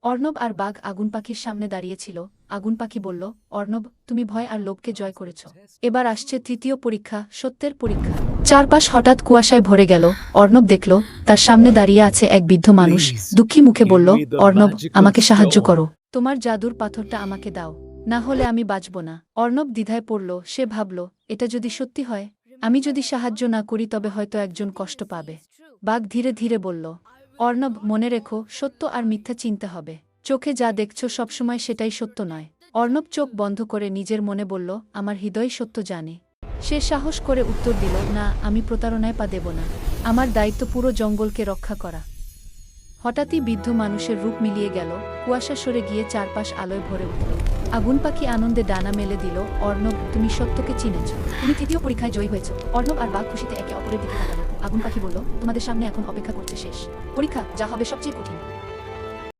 অর্ণব আর বাঘ আগুন পাখির সামনে দাঁড়িয়েছিল। আগুন পাখি বলল, অর্ণব, তুমি ভয় আর লোভকে জয় করেছ। এবার আসছে তৃতীয় পরীক্ষা, সত্যের পরীক্ষা। চারপাশ হঠাৎ কুয়াশায় ভরে গেল। অর্ণব দেখল তার সামনে দাঁড়িয়ে আছে এক বৃদ্ধ মানুষ। দুঃখী মুখে বলল, অর্ণব, আমাকে সাহায্য করো। তোমার জাদুর পাথরটা আমাকে দাও, না হলে আমি বাঁচব না। অর্ণব দ্বিধায় পড়ল। সে ভাবল, এটা যদি সত্যি হয়, আমি যদি সাহায্য না করি তবে হয়তো একজন কষ্ট পাবে। বাঘ ধীরে ধীরে বলল, অর্ণব, মনে রেখো, সত্য আর মিথ্যা চিনতে হবে। চোখে যা দেখছ সবসময় সেটাই সত্য নয়। অর্ণব চোখ বন্ধ করে নিজের মনে বলল, আমার হৃদয় সত্য জানে। সে সাহস করে উত্তর দিল, না, আমি প্রতারণায় পা দেব না। আমার দায়িত্ব পুরো জঙ্গলকে রক্ষা করা। হঠাৎই বৃদ্ধ মানুষের রূপ মিলিয়ে গেল। কুয়াশা সরে গিয়ে চারপাশ আলোয় ভরে উঠল। আগুন পাখি আনন্দে ডানা মেলে দিল, অর্ণব, তুমি সত্যকে চিনেছ। তুমি তৃতীয় পরীক্ষায় জয়ী হয়েছ। অর্ণব আর বাঘ খুশিতে একে অপরের দিকে তাকালো। আগুন পাখি বলল, তোমাদের সামনে এখন অপেক্ষা করছে শেষ পরীক্ষা, যা হবে সবচেয়ে কঠিন।